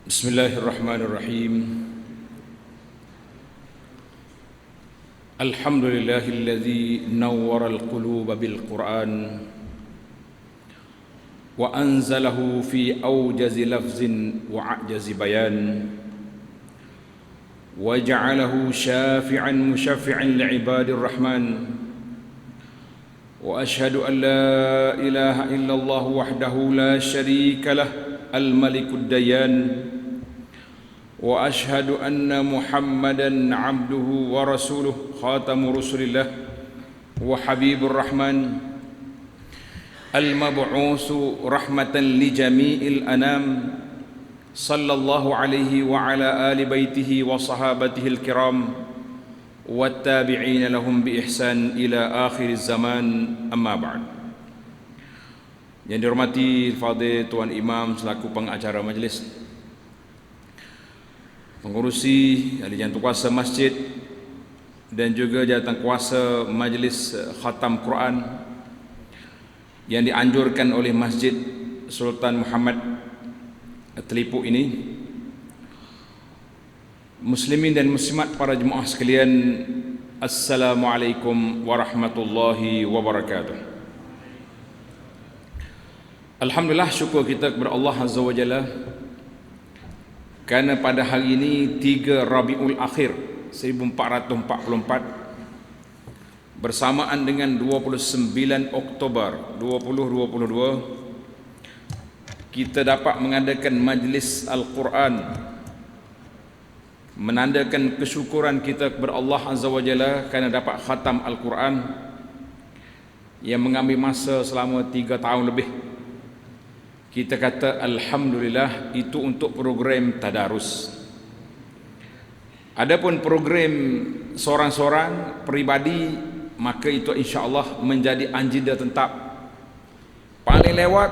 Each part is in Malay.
بسم الله الرحمن الرحيم. الحمد لله الذي نور القلوب بالقرآن وأنزله في أوجز لفظ وأعجز بيان وجعله شافعا مشفعا لعباد الرحمن وأشهد أن لا إله إلا الله وحده لا شريك له الملك الديان وأشهد أن محمدًا عبده ورسوله خاتم رسل الله وحبيب الرحمن المبعوث رحمة لجميع الأنام صلى الله عليه وعلى آل بيته وصحابته الكرام والتابعين لهم بإحسان إلى آخر الزمان أما بعد. Yang dihormati Fadil Tuan Imam selaku pengacara majlis, pengurusi jawatan kuasa masjid dan juga jawatan kuasa majlis khatam Quran yang dianjurkan oleh Masjid Sultan Muhammad Telipuk ini, muslimin dan muslimat para jemaah sekalian, Assalamualaikum warahmatullahi wabarakatuh. Alhamdulillah, syukur kita kepada Allah Azza wa Jalla kerana pada hari ini 3 Rabiul Akhir 1444 bersamaan dengan 29 Oktober 2022 kita dapat mengadakan majlis Al-Quran, menandakan kesyukuran kita kepada Allah Azza wa Jalla kerana dapat khatam Al-Quran yang mengambil masa selama 3 tahun lebih. Kita kata Alhamdulillah, itu untuk program tadarus. Adapun program seorang-seorang peribadi, maka itu insya-Allah menjadi anjida tetap paling lewat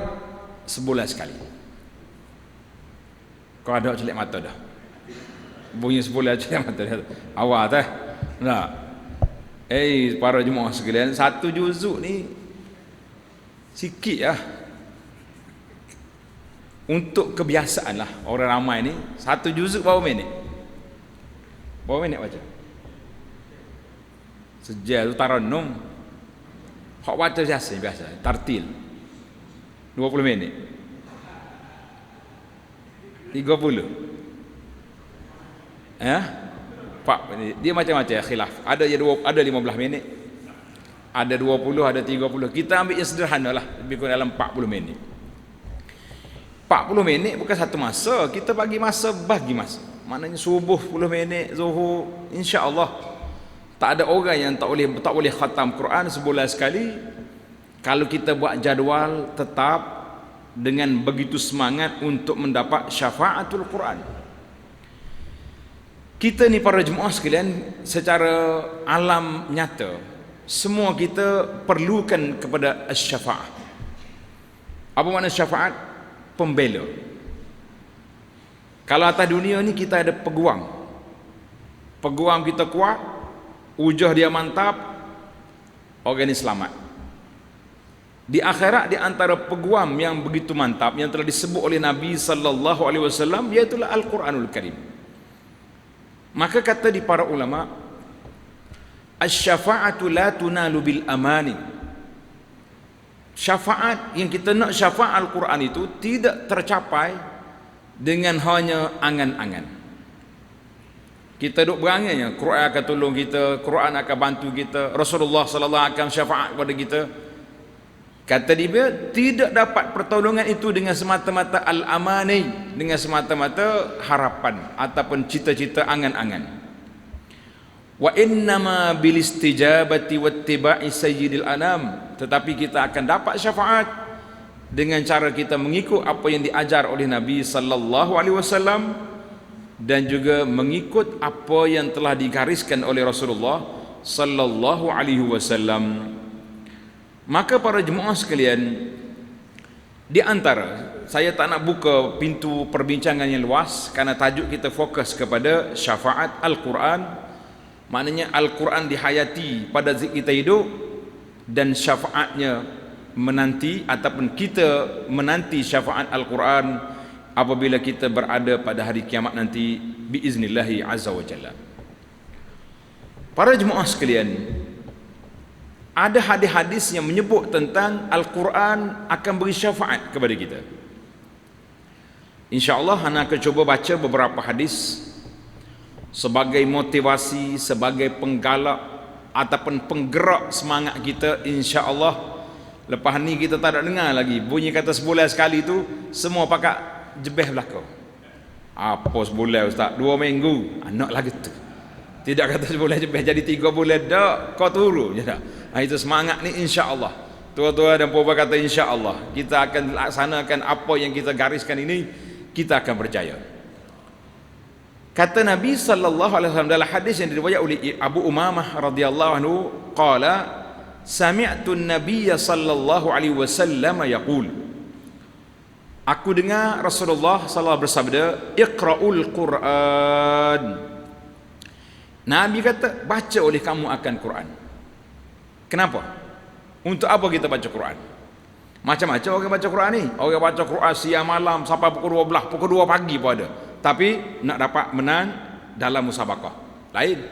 sebulan sekali. Kau ada celik mata dah, bunyi sebulan celik mata dah. Awal dah. Nah, para jemaah sekalian, 1 juzuk ni sikit lah. Untuk kebiasaan lah orang ramai ni, 1 juzuk berapa minit? Berapa minit baca? Sejak tu taranum. Hak baca biasa, tartil 20 minit, 30, Pak, dia macam-macam khilaf. Ada yang 15 minit, ada 20, ada 30. Kita ambil yang sederhana lah, lebih kurang dalam 40 minit. 40 minit bukan satu masa, kita bagi masa. Maknanya subuh 10 minit, zuhur, insya-Allah. Tak ada orang yang tak boleh khatam Quran sebulan sekali kalau kita buat jadual tetap dengan begitu semangat untuk mendapat syafaatul Quran. Kita ni para jemaah sekalian, secara alam nyata semua kita perlukan kepada syafaat. Apa makna syafaat? Pembela. Kalau atas dunia ni kita ada peguam kita kuat, ujah dia mantap, orang ni selamat. Di akhirat, di antara peguam yang begitu mantap yang telah disebut oleh Nabi sallallahu alaihi wasallam, iaitulah Al-Quranul Karim. Maka kata di para ulama, asy-syafa'atu la tunalu bil amani. Syafaat yang kita nak, syafaat Al-Quran itu tidak tercapai dengan hanya angan-angan. Kita duk berangannya Quran akan tolong kita, Quran akan bantu kita, Rasulullah sallallahu alaihi wasallam akan syafaat kepada kita. Kata dia, tidak dapat pertolongan itu dengan semata-mata al-amani, dengan semata-mata harapan ataupun cita-cita angan-angan. Wa innama bil istijabati wattiba'i sayyidil anam. Tetapi kita akan dapat syafaat dengan cara kita mengikut apa yang diajar oleh Nabi sallallahu alaihi wasallam dan juga mengikut apa yang telah digariskan oleh Rasulullah sallallahu alaihi wasallam. Maka para jemaah sekalian, di antara, saya tak nak buka pintu perbincangan yang luas kerana tajuk kita fokus kepada syafaat Al-Quran. Maknanya Al-Quran dihayati pada zikir kita hidup dan syafaatnya menanti, ataupun kita menanti syafaat Al-Quran apabila kita berada pada hari kiamat nanti biiznillahi azza wa jalla. Para jemaah sekalian, ada hadis-hadis yang menyebut tentang Al-Quran akan beri syafaat kepada kita. InsyaAllah ana akan cuba baca beberapa hadis sebagai motivasi, sebagai penggalak ataupun penggerak semangat kita. InsyaAllah lepas ni kita tak ada dengar lagi bunyi kata sebulan sekali tu semua pakat jebeh belakang. Apa sebulan ustaz? 2 minggu anak lagi tu. Tidak kata sebulan jebeh jadi 3 bulan dak, kau turun je dah. Itu semangat ni insya-Allah. Tua-tua dan puan kata insya-Allah kita akan laksanakan apa yang kita gariskan ini, kita akan berjaya. Kata Nabi sallallahu alaihi wasallam dalam hadis yang diriwayatkan oleh Abu Umamah radhiyallahu anhu, qala sami'tu an-nabiy sallallahu alaihi wasallam yaqul, aku dengar Rasulullah sallallahu bersabda, iqra'ul Quran. Nabi kata baca oleh kamu akan Quran. Kenapa? Untuk apa kita baca Quran? Macam-macam orang baca Quran ni. Orang baca Quran siang malam sampai pukul 12, pukul 2 pagi pun ada. Tapi nak dapat menang dalam musabaqah lain.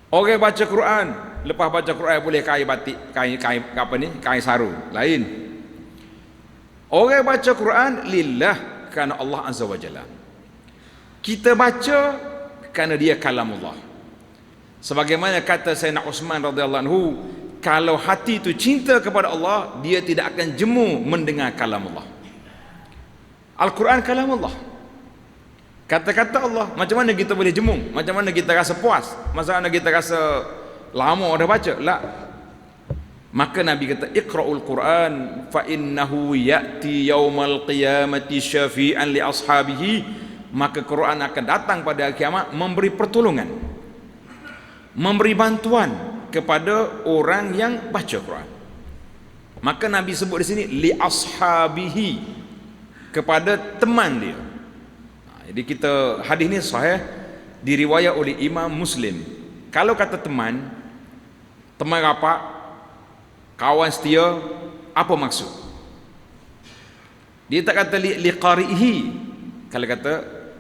Orang baca Quran, lepas baca Quran boleh kain batik, kain apa ni? Kain sarung, lain. Orang baca Quran lillah, kerana Allah Azza wa Jalla. Kita baca kerana dia kalamullah. Sebagaimana kata Sayyidina Uthman radhiyallahu anhu, kalau hati itu cinta kepada Allah, dia tidak akan jemu mendengar kalamullah. Al-Quran kalamullah. Kata-kata Allah, macam mana kita boleh jemu? Macam mana kita rasa puas? Macam mana kita rasa lama dah baca? La. Maka Nabi kata, iqra'ul Quran fa innahu ya'ti yaumal qiyamati syafi'an li ashabihi. Maka Quran akan datang pada hari kiamat memberi pertolongan, memberi bantuan kepada orang yang baca Quran. Maka Nabi sebut di sini li ashabihi, kepada teman dia. Jadi kita hadis ni sahih diriwayat oleh Imam Muslim. Kalau kata teman, teman rapat, kawan setia, apa maksud? Dia tak kata li qari'ihi. Kalau kata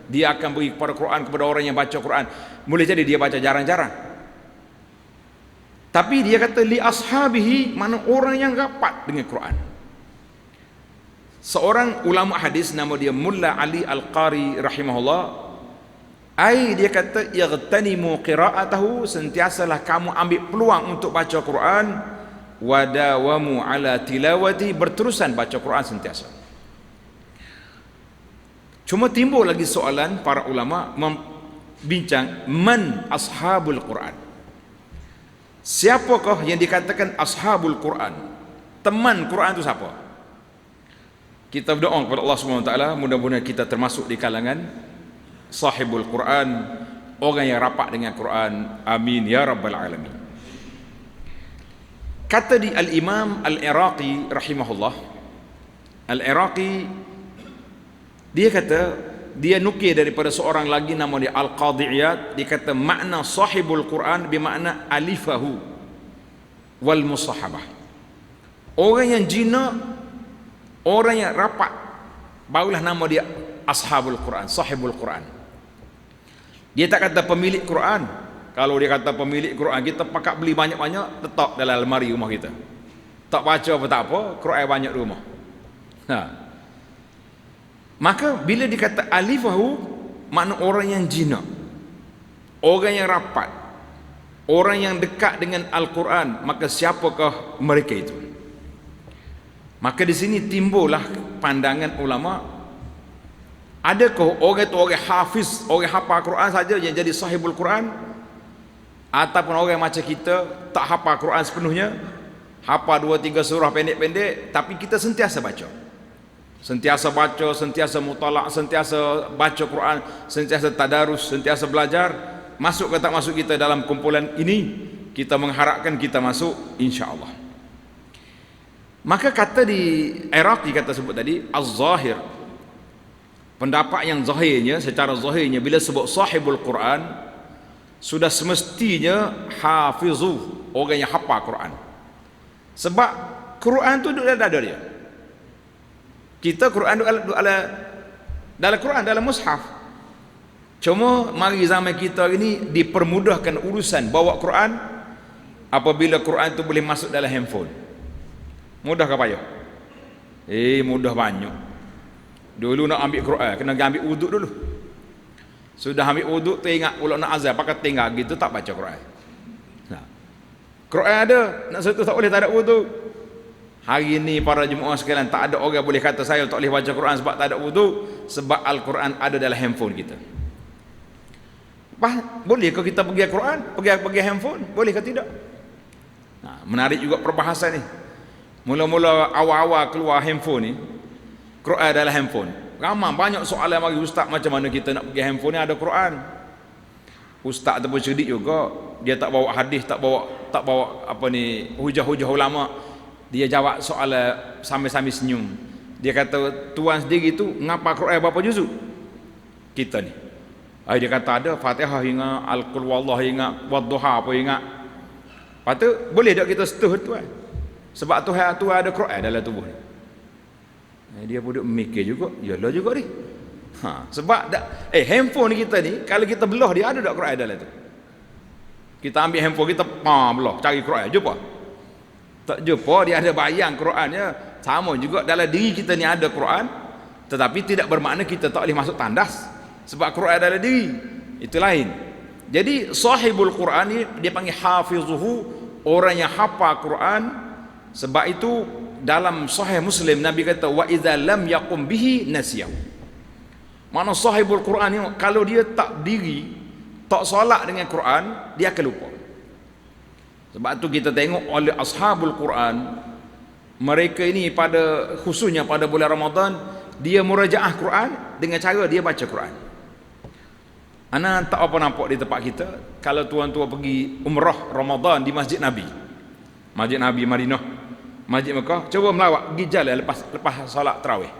dia akan beri kepada Quran kepada orang yang baca Quran, boleh jadi dia baca jarang-jarang. Tapi dia kata li ashabihi, mana orang yang rapat dengan Quran. Seorang ulama hadis nama dia Mulla Ali Al-Qari rahimahullah, dia kata ightanimu qira'atahu, sentiasalah kamu ambil peluang untuk baca Quran, wadawamu ala tilawati, berterusan baca Quran sentiasa. Cuma timbul lagi soalan, para ulama membincang man ashabul Quran. Siapakah yang dikatakan ashabul Quran? Teman Quran itu siapa? Kita berdoa kepada Allah SWT, mudah-mudahan kita termasuk di kalangan sahibul Quran, orang yang rapat dengan Quran. Amin ya rabbal alamin. Kata di Al-Imam Al-Iraqi rahimahullah, Al-Iraqi dia kata, dia nukil daripada seorang lagi nama dia Al-Qadhi Iyad, dia kata makna sahibul Quran bermakna alifahu wal musahabah. Orang yang jina, orang yang rapat, barulah nama dia ashabul Quran, sahibul Quran. Dia tak kata pemilik Quran. Kalau dia kata pemilik Quran, kita pakat beli banyak-banyak, letak dalam almari rumah kita. Tak baca apa tak apa, Quran banyak di rumah. Maka bila dikata alifahu, makna orang yang jina, orang yang rapat, orang yang dekat dengan Al-Quran. Maka siapakah mereka itu? Maka di sini timbullah pandangan ulama, adakah orang itu orang hafiz, orang hafal Quran saja yang jadi sahibul Quran, ataupun orang macam kita tak hafal Quran sepenuhnya, hafal 2-3 surah pendek-pendek, tapi kita sentiasa baca, sentiasa mutalak, sentiasa baca Quran, sentiasa tadarus, sentiasa belajar. Masuk ke tak masuk kita dalam kumpulan ini, kita mengharapkan kita masuk insya-Allah. Maka kata di Iraqi, kata sebut tadi az-zahir, pendapat yang zahirnya, secara zahirnya bila sebut sahibul Quran, sudah semestinya hafizu, orang yang hafal Quran. Sebab Quran tu duduk dalam dada dia, Kita Quran dalam Quran, dalam mushaf. Cuma mari zaman kita ini dipermudahkan urusan bawa Quran apabila Quran itu boleh masuk dalam handphone. Mudah ke payah? Mudah banyak. Dulu nak ambil Quran kena ambil wuduk dulu. Sudah ambil wuduk teringat pula nak azan pakai tinggal gitu tak baca Quran. Nah. Quran ada, nak satu tak boleh tak ada wuduk. Hari ini para jemaah sekalian tak ada orang boleh kata saya tak boleh baca Quran sebab tak ada wuduk, sebab Al-Quran ada dalam handphone kita. Boleh ke kita pergi Quran, pergi handphone? Boleh ke tidak? Nah, menarik juga perbahasan ni. Mula-mula awal-awal keluar handphone ni, Quran dalam handphone. Ramai banyak soalan bagi ustaz, macam mana kita nak pergi handphone ni ada Quran. Ustaz tu pun cerdik juga, dia tak bawa hadis, tak bawa apa ni hujah-hujah ulama. Dia jawab soalan sambil-sambil senyum. Dia kata tuan sendiri tu ngapa Quran berapa juzuk? Kita ni. Dia kata ada Fatihah hingga Al-Qul wallah hingga Wadduha apa hingga. Patut boleh tak kita setuh tuan? Sebab Tuhan tu ada Quran dalam tubuh ni. Dia pun duk mikir juga, yalah juga ni. Sebab handphone kita ni kalau kita belah dia ada tak Quran dalam tu? Kita ambil handphone kita belah cari Quran jumpa. Tak jumpa, dia ada bayang Qurannya. Sama juga dalam diri kita ni ada Quran, tetapi tidak bermakna kita tak boleh masuk tandas sebab Quran dalam diri. Itu lain. Jadi sahibul Quran ni dia panggil hafizuhu, orang yang hafal Quran. Sebab itu dalam Sahih Muslim Nabi kata wa idza lam yaqum bihi nasiyahu. Mana sahibul Quran ni kalau dia tak diri, tak solat dengan Quran, dia akan lupa. Sebab tu kita tengok oleh ashabul Quran, mereka ini khususnya pada bulan Ramadan, dia murajaah Quran dengan cara dia baca Quran. Ana tak apa nampak di tempat kita kalau tuan-tuan pergi umrah Ramadan di Masjid Nabi. Masjid Nabi Madinah, Masjid Mekah, cuba melawat pergi jalan lepas solat tarawih.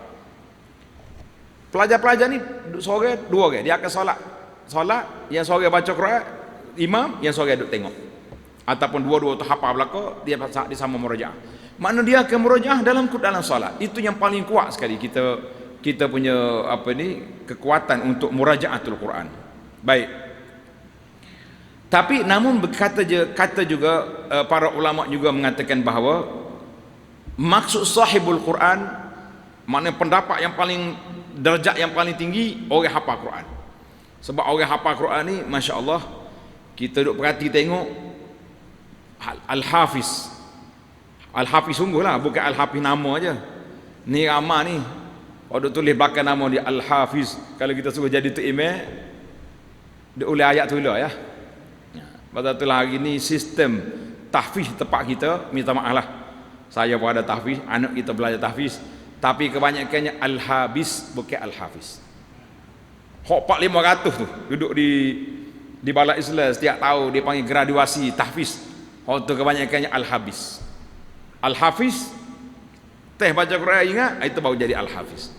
Pelajar-pelajar ni sore dua orang, dia akan solat yang sore baca Quran, imam yang sore duduk tengok. Ataupun dua-dua tu hafal belaka, dia sama murajaah. Makna dia akan murajaah dalam solat. Itu yang paling kuat sekali kita punya kekuatan untuk murajaatul Quran. Baik. Tapi namun kata juga para ulama juga mengatakan bahawa maksud sahibul Quran, maknanya pendapat yang paling darjat yang paling tinggi orang hafal Quran. Sebab orang hafal Quran ni masya-Allah, kita duk perhati tengok Al-Hafiz sungguhlah, bukan Al-Hafiz nama aja. Ni ramai ni kalau tulis belakang nama dia Al-Hafiz, kalau kita suruh jadi tu email dia oleh ayat tu lah ya. Pada itulah hari ni sistem tahfiz tempat kita, minta maaf lah, saya pun ada tahfiz, anak kita belajar tahfiz, tapi kebanyakannya Al-Habis bukan Al-Hafiz. Hok 4-500 tu duduk di balai Islam setiap tahun dia panggil graduasi tahfiz. Hok tu kebanyakannya Al-Habis. Al-Hafiz teh baca Quran ingat, itu baru jadi Al-Hafiz.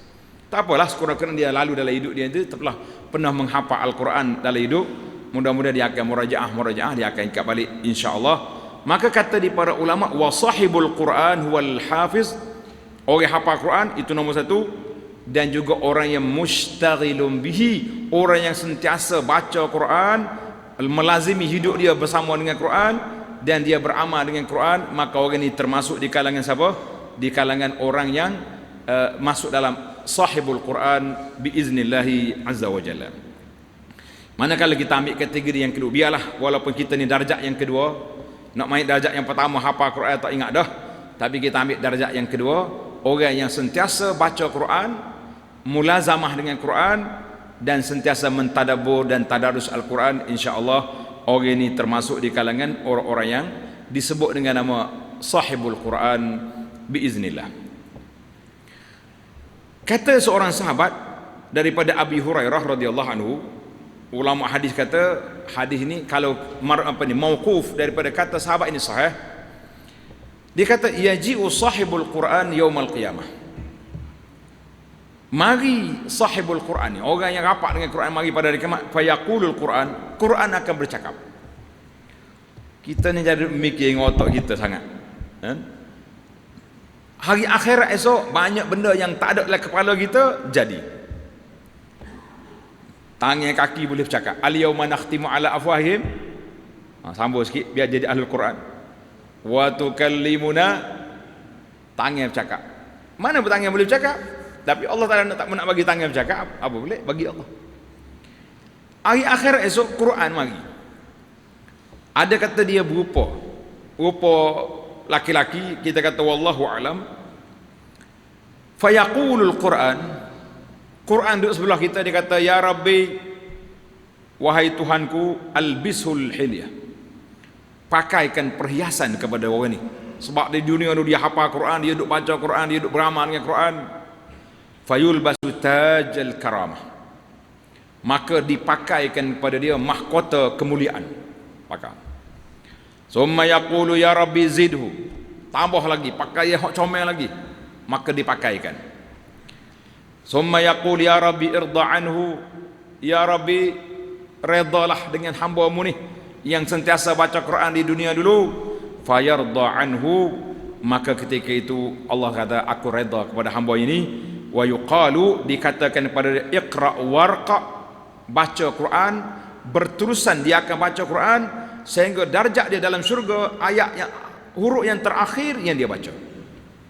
Tak apalah, sekurang-kurangnya dia lalu dalam hidup dia itu telah pernah menghafal Al-Quran dalam hidup. Mudah-mudahan dia akan murajaah, dia akan ikat balik insya-Allah. Maka kata di para ulama, wa sahibul Quran huwal hafiz, orang hafal Quran itu nombor satu, dan juga orang yang mushtaghilun bihi, orang yang sentiasa baca Quran, melazimi hidup dia bersama dengan Quran dan dia beramal dengan Quran, maka orang ini termasuk di kalangan siapa? Di kalangan orang yang masuk dalam sahibul Quran biiznillahi azza wa jalla. Manakala kita ambil kategori yang kedua, biarlah walaupun kita ni darjat yang kedua, nak main darjat yang pertama hafal Quran tak ingat dah, tapi kita ambil darjat yang kedua, orang yang sentiasa baca Quran, mulazamah dengan Quran dan sentiasa mentadabbur dan tadarus Al-Quran, insya-Allah orang ini termasuk di kalangan orang-orang yang disebut dengan nama sahibul Quran biiznillah. Kata seorang sahabat daripada Abi Hurairah radhiyallahu anhu, ulama hadis kata hadis ini kalau mauquf daripada kata sahabat ini sahih. Dia kata yaji'u sahibul Quran yaumal qiyamah. Mari sahibul Quran ni, orang yang rapat dengan Quran, mari pada hari kiamat, fayaqulul Quran akan bercakap. Kita ni jadi mikir dengan otak kita sangat. Hari akhirat esok banyak benda yang tak ada dalam kepala kita jadi. Tangan kaki boleh bercakap. Al-yauma nakhtimu ala afwahihim. Sambung sikit biar jadi ahlul Quran. Wa tukallimuna, tangan bercakap. Mana tangan boleh bercakap? Tapi Allah Taala tak nak bagi tangan bercakap, apa boleh bagi Allah. Hari akhirat esok Quran mari. Ada kata dia berupa laki-laki, kita kata wallahu alam. Fayaqulul Quran duduk sebelah kita, dia kata ya Rabbi, wahai Tuhanku, albishul hilyah, pakaikan perhiasan kepada orang ni. Sebab di dunia tu dia hafal Quran, dia duduk baca Quran, dia duduk beramal dengan Quran. Fayulbasu tajal karamah, maka dipakaikan kepada dia mahkota kemuliaan. Pakai. Summa yaqulu ya Rabbi zidhu, tambah lagi, pakai hak comel lagi, maka dipakaikan. Summa yaqul ya Rabbi irda anhu, ya Rabbi redalah dengan hamba-Mu ni yang sentiasa baca Quran di dunia dulu. Fayarda anhu, maka ketika itu Allah kata aku reda kepada hamba ini. Wa yuqalu, dikatakan kepada dia iqra warqa, baca Quran, berterusan dia akan baca Quran sehingga darjat dia dalam syurga ayat yang huruf yang terakhir yang dia baca.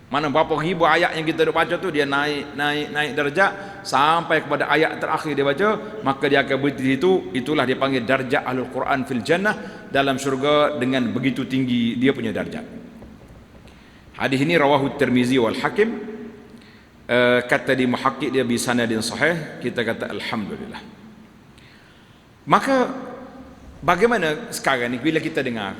Mana berapa ribu ayat yang kita duk baca tu, dia naik darjat sampai kepada ayat terakhir dia baca, maka dia akan berhenti situ. Itulah dia panggil darjat ahlul Quran fil jannah, dalam syurga dengan begitu tinggi dia punya darjat. Hadis ini rawahu Tirmizi wal Hakim. Kata di muhakkik dia bi sanadin sahih, kita kata alhamdulillah. Maka bagaimana sekarang ni bila kita dengar,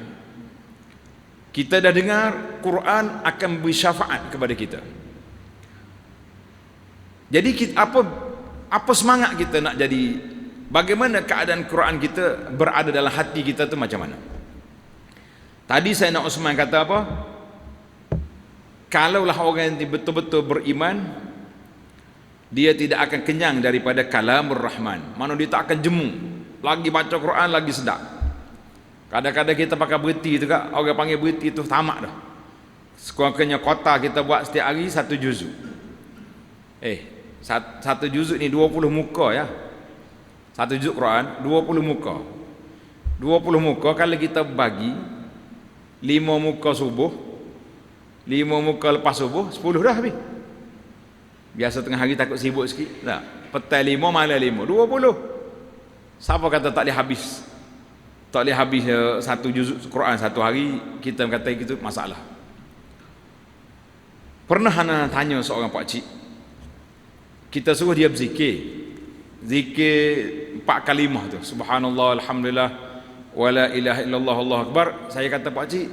kita dah dengar Quran akan beri syafaat kepada kita. Jadi kita, apa semangat kita nak jadi, bagaimana keadaan Quran kita berada dalam hati kita tu macam mana? Tadi Sayyidina Uthman kata apa? Kalaulah orang yang betul-betul beriman, dia tidak akan kenyang daripada kalamur Rahman. Mana dia tak akan jemu. Lagi baca Quran lagi sedap. Kadang-kadang kita pakai berhenti tu kak, orang panggil berhenti tu tamak dah. Sekurang-kurangnya kota kita buat setiap hari satu juzuk. Satu juzuk ni 20 muka ya. Satu juzuk Quran 20 muka. 20 muka kalau kita bagi 5 muka subuh, 5 muka lepas subuh, 10 dah habis. Biasa tengah hari takut sibuk sikit, tak. Petang 5, malam 5, 20. Siapa kata tak boleh habis? Tak boleh habis satu juzuk Quran satu hari, kita kata itu masalah. Pernah ana tanya seorang pakcik, kita suruh dia berzikir. Zikir 4 kalimah tu, subhanallah, alhamdulillah, wala ilaha illallah, Allahu akbar. Saya kata pakcik,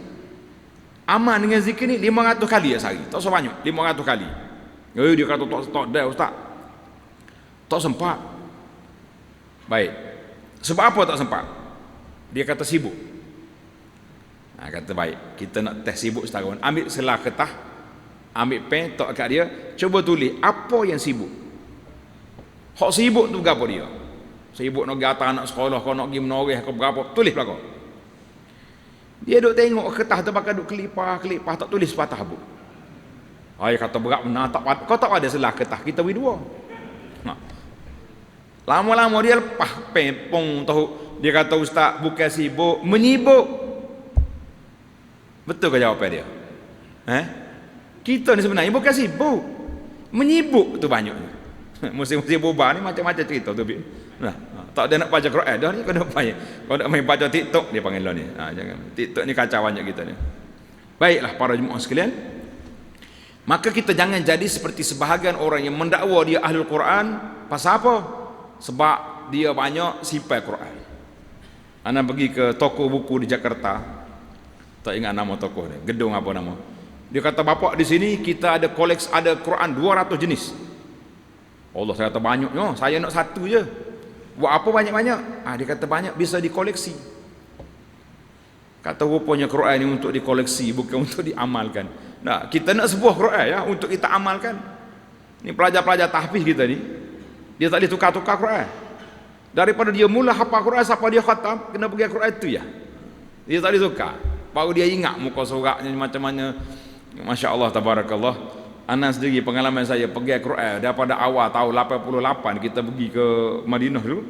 aman dengan zikir ni 500 kali sehari. Tak sebanyak 500 kali. Dia kata tak dah ustaz. Tak sempat. Baik. Sebab apa tak sempat? Dia kata sibuk. Kata baik, kita nak test sibuk setahun. Ambil selah kertas, ambil pen, tok kat dia, cuba tulis apa yang sibuk. Hak sibuk tu berapa dia? Sibuk nak pergi atas anak sekolah, kau nak pergi menoreh kau berapa? Tulis pula kau. Dia duk tengok kertas tu pakai duk kelipah, tak tulis sepatah habuk. Ai kata berat benar, kau tak ada selah kertas, kita beri 2. Lama-lama dia lepas pempong tahu. Dia kata ustaz bukan sibuk, menyibuk. Betul ke jawapan dia? Kita ni sebenarnya bukan sibuk, menyibuk tu banyaknya. Musim-musim bubar ni macam-macam cerita tu. Tak ada nak baca Quran dah ni, kau nak main baca TikTok dia panggil lah ni. Jangan. TikTok ni kacau banyak kita ni. Baiklah para jemaah sekalian, maka kita jangan jadi seperti sebahagian orang yang mendakwa dia ahlul Quran. Pasal apa? Sebab dia banyak simpan Quran. Ana pergi ke toko buku di Jakarta, tak ingat nama toko ni, gedung apa nama. Dia kata bapak di sini kita ada koleksi, ada Quran 200 jenis. Allah, saya kata banyaknya, saya nak satu je. Buat apa banyak-banyak? Dia kata banyak bisa dikoleksi. Kata rupanya Quran ini untuk dikoleksi, bukan untuk diamalkan. Nah, kita nak sebuah Quran ya untuk kita amalkan. Ni pelajar-pelajar tahfiz kita ni, dia tak boleh tukar-tukar Quran. Daripada dia mula hafal Quran sampai dia khatam, kena pergi Quran itu ya. Dia tak boleh tukar. Baru dia ingat muka suratnya macam mana. Masya Allah, tabarakallah. Anas sendiri pengalaman saya pergi Quran daripada awal tahun 88 kita pergi ke Madinah dulu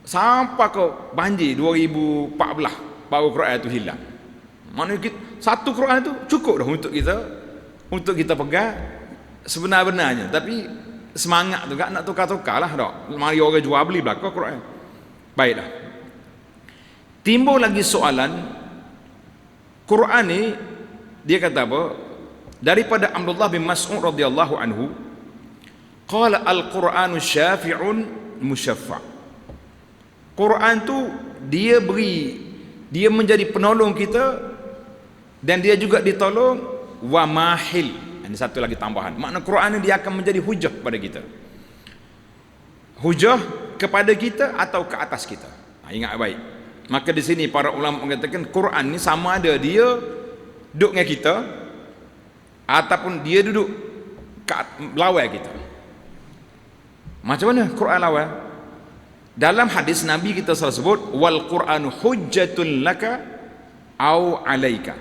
sampai ke banjir 2014 baru Quran itu hilang. Maknanya satu Quran itu cukup dah untuk kita pegang sebenar-benarnya, tapi semangat tu nak tukar-tukar lah dak. Mari orang jual beli belaka Quran. Baiklah. Timbul lagi soalan Quran ni dia kata apa? Daripada Abdullah bin Mas'ud radhiyallahu anhu, qala al-Qur'anu syafi'un musyaffa'. Quran tu dia menjadi penolong kita dan dia juga ditolong wa mahil. Ini satu lagi tambahan. Makna Quran ni dia akan menjadi hujah kepada kita. Hujah kepada kita atau ke atas kita. Ingat baik. Maka di sini para ulama mengatakan Quran ni sama ada dia duduk dengan kita ataupun dia duduk lawan kita. Macam mana Quran lawan? Dalam hadis Nabi kita selalu sebut wal Qur'anu hujjatun laka au alaika.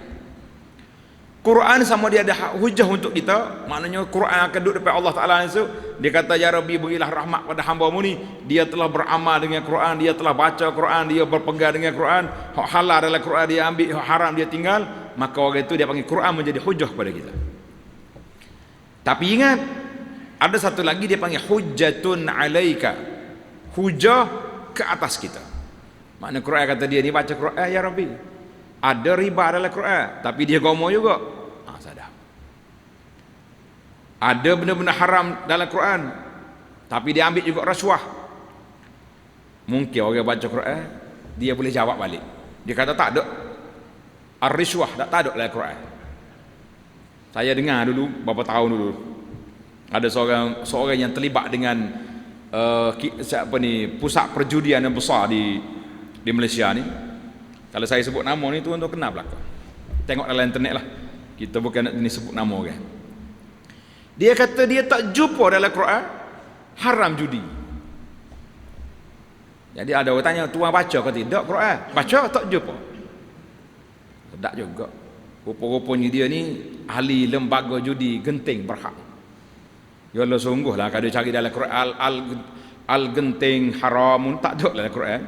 Quran sama dia ada hujah untuk kita, maknanya Quran akan duduk depan Allah Taala itu. Dia kata ya Rabbi berilah rahmat pada hamba-Mu ni, dia telah beramal dengan Quran, dia telah baca Quran, dia berpegang dengan Quran, hak halal dalam Quran dia ambil, hak haram dia tinggal, maka orang itu dia panggil Quran menjadi hujah kepada kita. Tapi ingat, ada satu lagi dia panggil hujjatun alaika, hujah ke atas kita. Makna Quran kata dia ni baca Quran ya Rabbi, ada riba dalam Quran tapi dia gomo juga, sadar. Ada benda-benda haram dalam Quran tapi dia ambil juga rasuah. Mungkin orang baca Quran dia boleh jawab balik, dia kata tak ada ar-rishwah, tak ada dalam Quran. Saya dengar dulu beberapa tahun dulu ada seorang yang terlibat dengan pusat perjudian yang besar di Malaysia ni. Kalau saya sebut nama ni tuan tu kenal belaka. Tengok dalam internet lah. Kita bukan nak sebut nama orang. Dia kata dia tak jumpa dalam Quran haram judi. Jadi ada orang tanya tuan baca ke tidak Quran? Baca tak jumpa. Tak juga. Rupa-rupanya dia ni ahli lembaga judi Genting Berhad. Ya Allah sungguhlah kalau dia cari dalam Quran al-Genting haramun tak ada dalam Quran.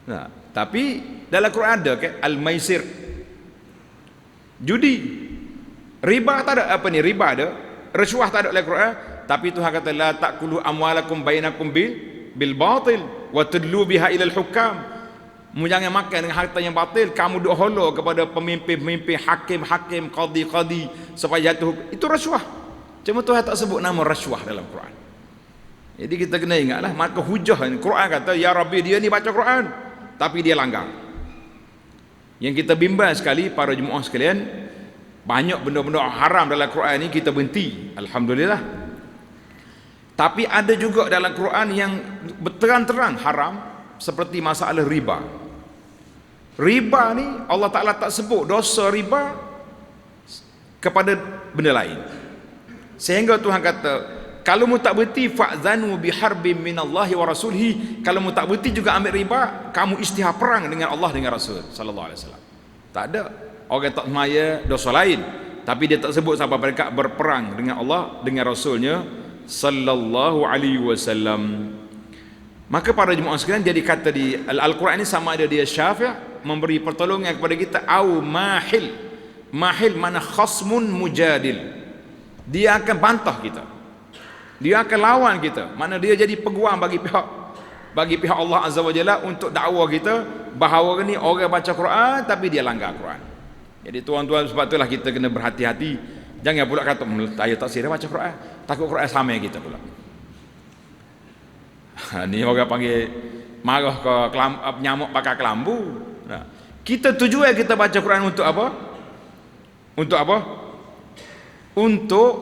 Nah, tapi dalam Quran ada ke al-maisir, judi, riba tak ada. Apa ni riba ada, rasuah tak ada dalam Quran. Tapi Tuhan kata la ta'kulu amwalakum bainakum bil batil wa tudlu biha ila al-hukam. Mu jangan makan dengan harta yang batil, kamu duk holo kepada pemimpin-pemimpin, hakim-hakim, qadi-qadi supaya jatuh. Itu rasuah. Cuma Tuhan tak sebut nama rasuah dalam Quran. Jadi kita kena ingatlah, maka hujah ni Quran kata ya Rabbi dia ni baca Quran tapi dia langgar. Yang kita bimbang sekali para jemaah sekalian, banyak benda-benda haram dalam Quran ni kita berhenti, alhamdulillah. Tapi ada juga dalam Quran yang berterang-terang haram, seperti masalah riba. Riba ni Allah Ta'ala tak sebut dosa riba kepada benda lain, sehingga Tuhan kata kalau mu tak berhenti fa'zanu biharbin minallahi wa rasulihi, kalau mu tak berhenti juga ambil riba, kamu isytihar perang dengan Allah dengan Rasul sallallahu alaihi wasallam. Tak ada orang tak semaya dosa lain, tapi dia tak sebut sampai mereka berperang dengan Allah dengan Rasulnya sallallahu alaihi wasallam. Maka para jemaah sekalian, jadi kata di Al-Quran ini sama ada dia syafi', memberi pertolongan kepada kita, au mahil. Mahil mana khasmun mujadil, dia akan bantah kita, dia akan lawan kita. Mana dia jadi peguam bagi pihak Allah Azza wa Jalla untuk dakwa kita bahawa ni orang baca Quran tapi dia langgar Quran. Jadi tuan-tuan, sebab itulah kita kena berhati-hati. Jangan pula kata saya tak serius baca Quran, takut Quran sama kita pula. Ni orang panggil marah ke nyamuk pakai kelambu. Nah, kita tujuan kita baca Quran untuk apa? Untuk apa? Untuk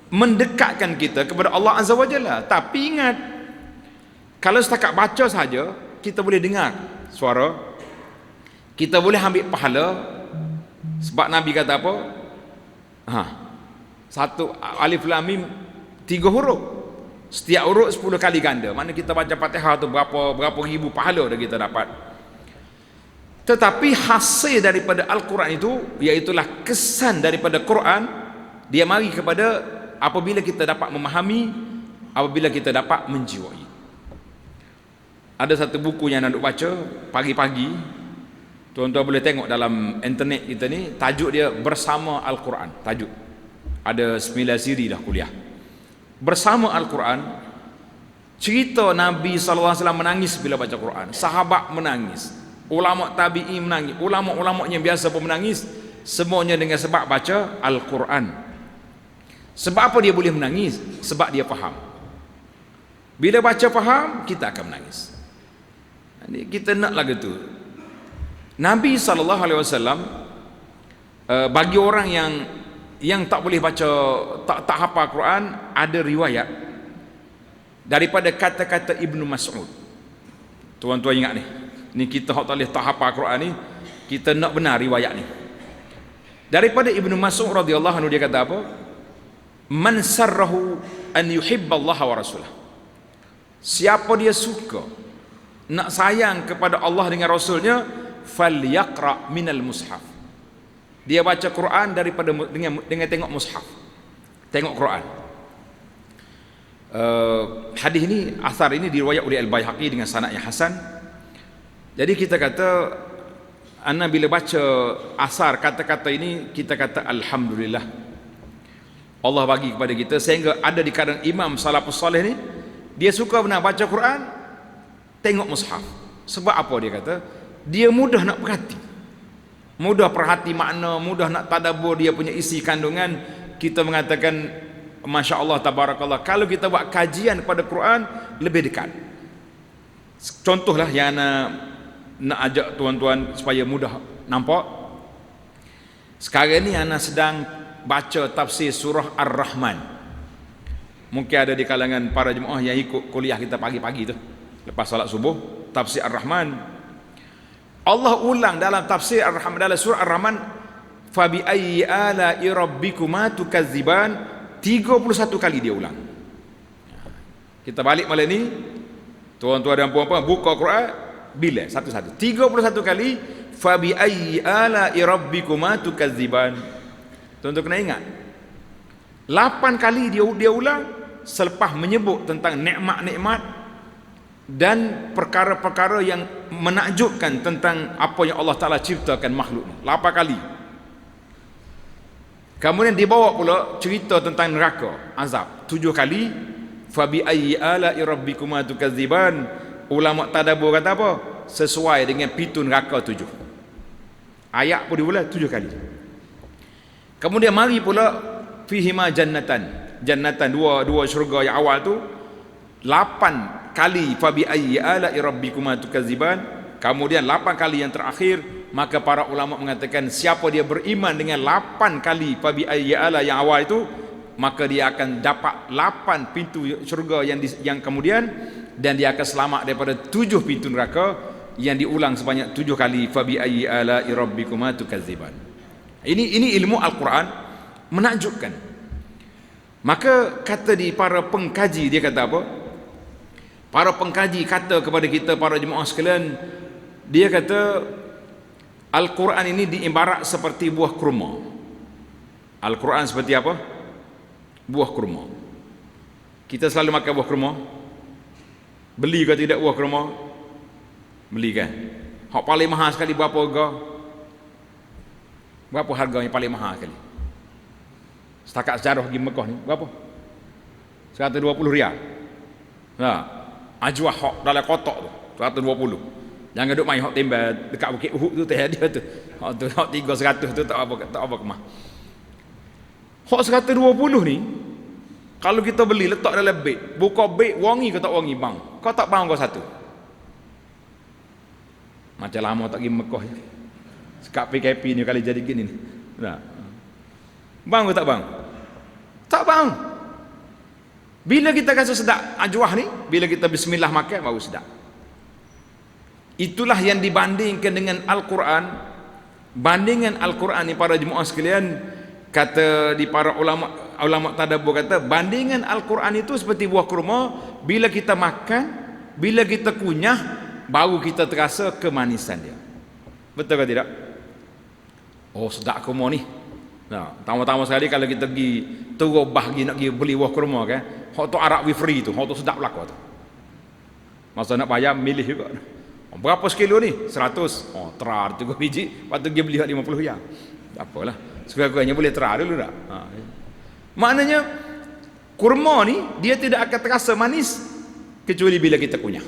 mendekatkan kita kepada Allah Azza wa Jalla. Tapi ingat, kalau setakat baca saja, kita boleh dengar suara, kita boleh ambil pahala. Sebab Nabi kata apa? Satu alif lam mim 3 huruf, setiap huruf 10 kali ganda. Mana kita baca Fatihah tu berapa ribu pahala dah kita dapat. Tetapi hasil daripada Al-Quran itu, iaitulah kesan daripada Quran, Dia mari kepada apabila kita dapat memahami, apabila kita dapat menjiwai. Ada satu buku yang nak baca pagi-pagi, tuan-tuan boleh tengok dalam internet kita ni, tajuk dia Bersama Al-Quran. Tajuk ada 9 siri dah kuliah. Bersama Al-Quran, cerita Nabi SAW menangis bila baca Quran, sahabat menangis, ulama tabi'i menangis, ulama-ulama yang biasa pun menangis, semuanya dengan sebab baca Al-Quran. Sebab apa dia boleh menangis? Sebab dia faham. Bila baca faham, kita akan menangis. Jadi kita nak lagu tu. Nabi SAW bagi orang yang tak boleh baca, tak hafal Quran, ada riwayat daripada kata-kata Ibnu Mas'ud. Tuan-tuan ingat ni. Ni kita tak hafal Quran ni, kita nak benar riwayat ni. Daripada Ibnu Mas'ud radhiyallahu anhu, dia kata apa? Man sarrahu an yuhibballaha wa rasulah. Siapa dia suka nak sayang kepada Allah dengan Rasulnya, falyaqra minal mushaf. Dia baca Quran daripada dengan tengok mushaf, tengok Quran. Hadis ini, asar ini diriwayat oleh Al-Baihaqi dengan sanad yang hasan. Jadi kita kata, ana bila baca asar kata-kata ini, kita kata alhamdulillah, Allah bagi kepada kita, sehingga ada di kalangan imam salafus salih ni, dia suka benar baca Quran tengok mushaf. Sebab apa dia kata? Dia mudah nak perhati, mudah perhati makna, mudah nak tadabbur dia punya isi kandungan. Kita mengatakan Masya Allah, tabarakallah, kalau kita buat kajian kepada Quran lebih dekat. Contohlah yang nak ajak tuan-tuan supaya mudah nampak. Sekarang ni ana sedang baca tafsir surah Ar-Rahman. Mungkin ada di kalangan para jemaah yang ikut kuliah kita pagi-pagi tu, lepas salat subuh, tafsir Ar-Rahman. Allah ulang dalam tafsir Ar-Rahman, dalam surah Ar-Rahman, fa bi ayyi ala'i rabbikuma tukadziban, 31 kali dia ulang. Kita balik malam ni, tuan-tuan dan puan-puan, buka Quran, bila satu-satu 31 kali, fa bi ayyi ala'i rabbikuma tukadziban. Tuan-tuan kena ingat, 8 kali dia ulang selepas menyebut tentang nikmat-nikmat dan perkara-perkara yang menakjubkan tentang apa yang Allah Ta'ala ciptakan makhluk ni. 8 kali. Kemudian dibawa pula cerita tentang neraka, azab, 7 kali. Fa bi ayyi ala'i rabbikuma tukadziban. Ulama tadabbur kata apa? Sesuai dengan pintu neraka 7. Ayat pun diulang 7 kali. Kemudian mari pula fihima jannatan, dua syurga yang awal tu 8 kali fa bi ayyi ala'i rabbikuma tukadziban. Kemudian 8 kali yang terakhir, maka para ulama mengatakan siapa dia beriman dengan 8 kali fa bi ayyi ala yang awal itu, maka dia akan dapat 8 pintu syurga yang kemudian, dan dia akan selamat daripada 7 pintu neraka yang diulang sebanyak 7 kali fa bi ayyi ala'i rabbikuma tukadziban. Ini ilmu Al-Quran menakjubkan. Maka kata di para pengkaji, dia kata apa? Para pengkaji kata kepada kita para jemaah sekalian, dia kata Al-Quran ini diibarat seperti buah kurma. Al-Quran seperti apa? Buah kurma. Kita selalu makan buah kurma. Beli ke tidak buah kurma? Beli kan? Hak paling mahal sekali berapa harga? Berapa harga yang paling mahal sekali? Setakat sejarah pergi Mekah ni berapa? 120 riyal. Ajwah hak dalam kotak tu 120. Jangan duk main hak tembel dekat Bukit Uhud tu, teh dia tu. Hak 300 tu tak apa kemah. Hak 120 ni kalau kita beli letak dalam beg, buka beg, wangi ke tak wangi bang? Kau tak bang kau satu. Macam lama tak pergi Mekah je. Sekat PKP ni kali jadi gini ni. Nah. Bang ke tak bang? Tak bang. Bila kita rasa sedap ajwah ni, bila kita bismillah makan baru sedap. Itulah yang dibandingkan dengan Al-Quran. Bandingan Al-Quran ni para jemaah sekalian, kata di para ulama tadabbur kata, bandingan Al-Quran itu seperti buah kurma. Bila kita makan, bila kita kunyah, baru kita terasa kemanisan dia. Betul ke tidak? Oh sedap kurma ni. Nah, pertama-tama sekali kalau kita pergi terus bahagi nak pergi beli buah kurma kan, hok tu arak we free tu, hok tu sedap belaka tu. Masa nak bayar milih juga. Berapa sekilo ni? 100. Oh, terar 3 biji, lepas tu dia beli 50 ya. Tak apalah. Sekurang-kurangnya boleh terar dulu tak? Maknanya kurma ni dia tidak akan terasa manis kecuali bila kita kunyah.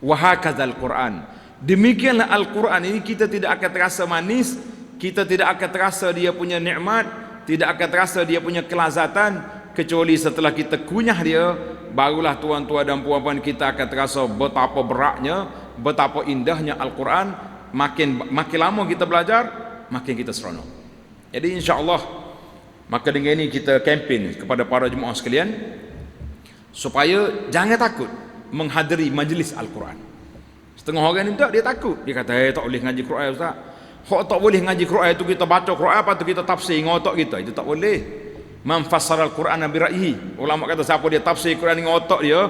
Wa hakadzal Quran. Demikianlah Al-Quran ini, kita tidak akan terasa manis, kita tidak akan terasa dia punya nikmat, tidak akan terasa dia punya kelazatan kecuali setelah kita kunyah dia, barulah tuan-tuan dan puan-puan kita akan terasa betapa beratnya, betapa indahnya Al-Quran. Makin lama kita belajar, makin kita seronok. Jadi insya-Allah, maka dengan ini kita kempen kepada para jemaah sekalian supaya jangan takut menghadiri majlis Al-Quran. Setengah orang ni tak, dia takut. Dia kata, tak boleh ngaji Quran Ustaz. Hak tak boleh ngaji Quran itu kita baca Quran, apa tu kita tafsir dengan otak kita. Itu tak boleh. Man fassara al-Quran bi ra'yihi. Ulama kata siapa dia tafsir Quran dengan otak dia,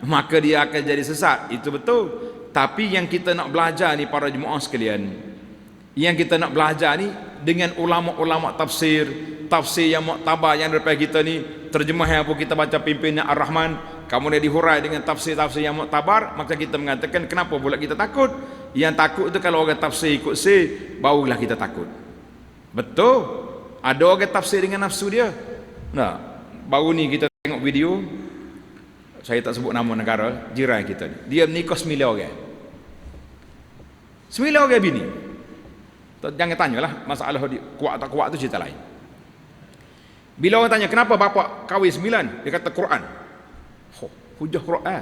maka dia akan jadi sesat. Itu betul. Tapi yang kita nak belajar ni para jemaah sekalian, yang kita nak belajar ni dengan ulama-ulama tafsir yang muktabar yang daripada kita ni, terjemah yang apa kita baca pimpinnya Ar-Rahman, kemudian dihurai dengan tafsir-tafsir yang muktabar, maka kita mengatakan kenapa pula kita takut? Yang takut tu kalau orang tafsir ikut barulah kita takut. Betul. Ada orang tafsir dengan nafsu dia. Nah, baru ni kita tengok video, saya tak sebut nama negara, jiran kita ni. Dia menikah 9 orang. 9 orang bini. Jangan tanyalah masalah dia kuat tak kuat tu cerita lain. Bila orang tanya kenapa bapa kahwin 9, dia kata Quran. Hujah Quran.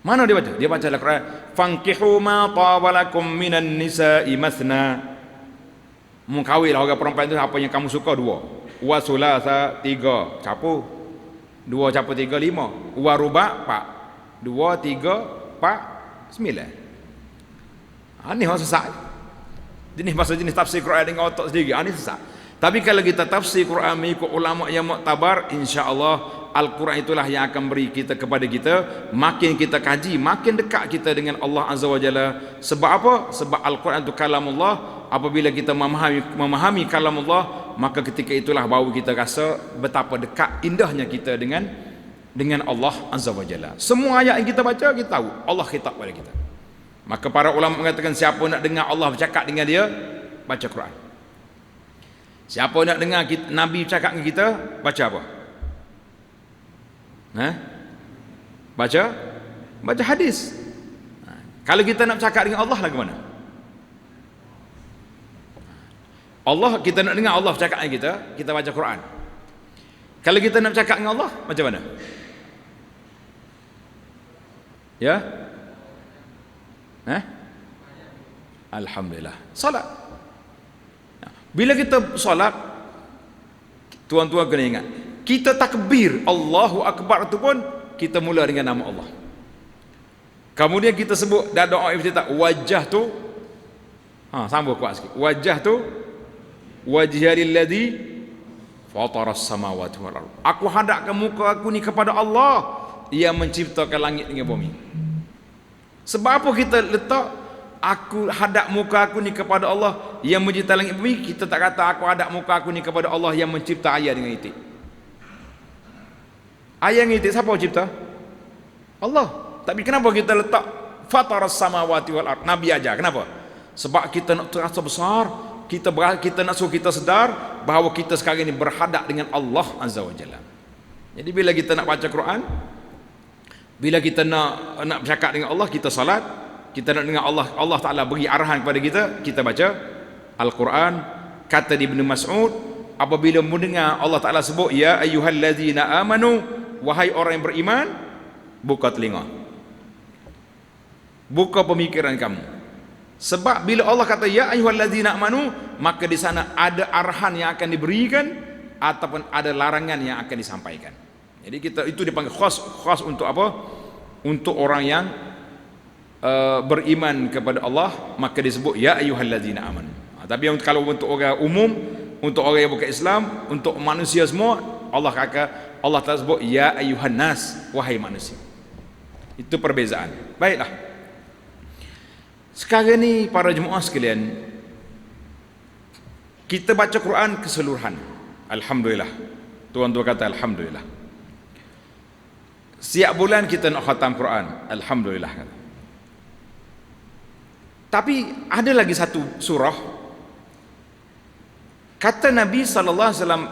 Mana dia baca? Dia baca Al-Quran, fankihu ma tawalakum minan nisa'i mathna. Mengkahwinlah orang perempuan itu apa yang kamu suka 2. Wa sulasa 3, capu. 2 capu 3 5. Wa ruba 4. 2 3 4 9. Ini orang sesat. Jenis bahasa jenis tafsir Quran dengan otak sendiri, ini sesat. Tapi kalau kita tafsir Quran mengikut ulama yang muktabar, insya-Allah Al-Quran itulah yang akan beri kita kepada kita. Makin kita kaji, makin dekat kita dengan Allah Azza wa Jalla. Sebab apa? Sebab Al-Quran itu kalamullah. Apabila kita memahami kalamullah, maka ketika itulah baru kita rasa betapa dekat indahnya kita dengan Allah Azza wa Jalla. Semua ayat yang kita baca, kita tahu Allah khitab pada kita. Maka para ulama mengatakan siapa nak dengar Allah bercakap dengan dia, baca Quran. Siapa nak dengar Nabi bercakap dengan kita, baca apa? Baca hadis. Kalau kita nak bercakap dengan Allah lagu mana? Allah, kita nak dengar Allah bercakap dengan kita baca Quran. Kalau kita nak bercakap dengan Allah, macam mana? Ya? Alhamdulillah. Salat. Bila kita solat, tuan-tuan kena ingat, kita takbir Allahu Akbar tu pun kita mula dengan nama Allah. Kemudian kita sebut dan doa iftitah, wajah tu sambung kuat sikit. Wajah tu wajhil ladzi fataras samawati wal ardh. Aku hadapkan muka aku ni kepada Allah yang menciptakan langit dengan bumi. Sebab apa kita letak aku hadap muka aku ni kepada Allah yang mencipta langit bumi? Kita tak kata aku hadap muka aku ni kepada Allah yang mencipta air dengan itik. Air dengan itik siapa cipta? Allah. Tapi kenapa kita letak fataras samawati wal ardh? Nabi ajar. Kenapa? Sebab kita nak terasa besar, kita nak suruh kita sedar bahawa kita sekarang ini berhadap dengan Allah Azza wa Jalla. Jadi bila kita nak baca Quran, bila kita nak bercakap dengan Allah, kita salat, kita nak dengar Allah Ta'ala beri arahan kepada kita baca Al-Quran. Kata Ibnu Mas'ud, apabila mendengar Allah Ta'ala sebut ya ayyuhallazina amanu, wahai orang yang beriman, buka telinga, buka pemikiran kamu. Sebab bila Allah kata ya ayyuhallazina amanu, maka di sana ada arahan yang akan diberikan ataupun ada larangan yang akan disampaikan. Jadi itu dipanggil khas untuk apa? Untuk orang yang beriman kepada Allah, maka disebut ya ayyuhallazina amanu. Tapi kalau untuk orang umum, untuk orang yang bukan Islam, untuk manusia semua, Allah Ta'ala sebut ya ayyuhan nas, wahai manusia. Itu perbezaan. Baiklah. Sekarang ni para jemaah sekalian, Kita baca Quran keseluruhan. Alhamdulillah. Tuan-tuan kata alhamdulillah. Setiap bulan kita nak khatam Quran. Alhamdulillah. Tapi ada lagi satu surah. Kata Nabi sallallahu alaihi wasallam,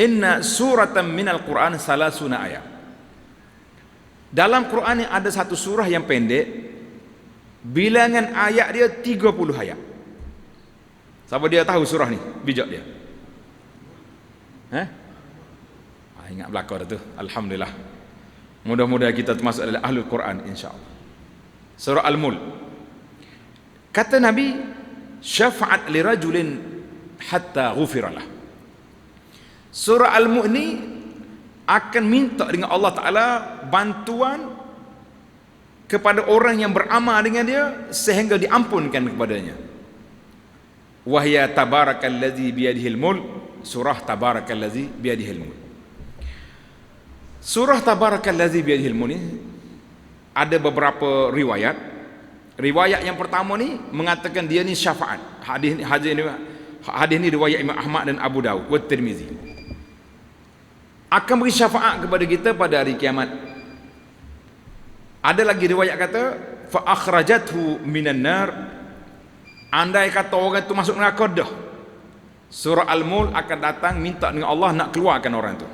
"Inna suratan minal Quran salasuna ayat." Dalam Quran ada satu surah yang pendek, bilangan ayat dia 30 ayat. Siapa dia tahu surah ni? Bijak dia. Ingat belakang tu. Alhamdulillah. Mudah-mudahan kita termasuk adalah ahlul Quran insya-Allah. Surah Al-Mulk. Kata Nabi, "Syafa'at li rajulin hatta ghufiralah." Surah Al-Mulk ni akan minta dengan Allah Ta'ala bantuan kepada orang yang beramal dengan dia sehingga diampunkan kepadanya. Wahya tabarakallazi biyadihil mulk. Surah tabarakallazi biyadihil mulk. Surah tabarakallazi biyadihil mulk ni ada beberapa riwayat. Riwayat yang pertama ni mengatakan dia ni syafaat. Hadis ni riwayat Imam Ahmad dan Abu Daud wa Tirmizi. Akan beri syafaat kepada kita pada hari kiamat. Ada lagi riwayat kata fa akhrajathu minan nar. Andai kata orang tu masuk neraka dah, surah Al-Mulk akan datang minta dengan Allah nak keluarkan orang tu.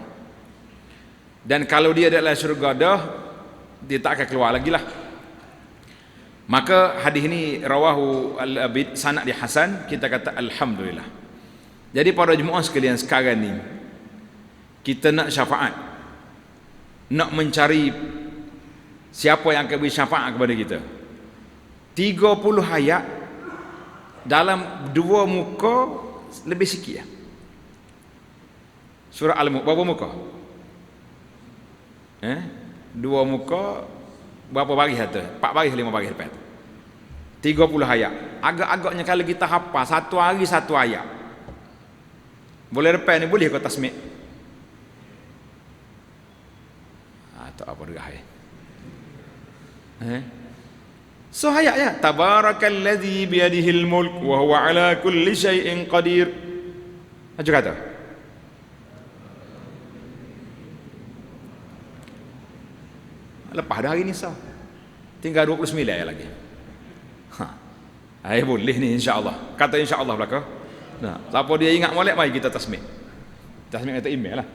Dan kalau dia dalam syurga dah, dia tak akan keluar lagi lah. Maka hadis ini rawahu al-Abid, sanad dia hasan, kita kata alhamdulillah. Jadi para jemaah sekalian, sekarang ni kita nak syafaat, nak mencari siapa yang akan beri syafaat kepada kita. 30 ayat dalam 2 muka lebih sikit ya. Surah Al-Mulk berapa muka? 2 muka berapa baris tu? 4 baris 5 baris lepas tu. 30 ayat. Agak-agaknya kalau kita hafal satu hari satu ayat. Boleh lepas ni boleh kau tasmik. Tak apa dah. So ayat ya, tabarakallazi biyadihil mulk wa huwa ala kulli syai'in qadir. Apa kata? Lepas dah hari ni sah. Tinggal 29 ayat lagi. Boleh ni insya-Allah. Kata insya-Allah belaka. Nah, siapa dia ingat molek mari kita tasmih. Tasmih kata email lah.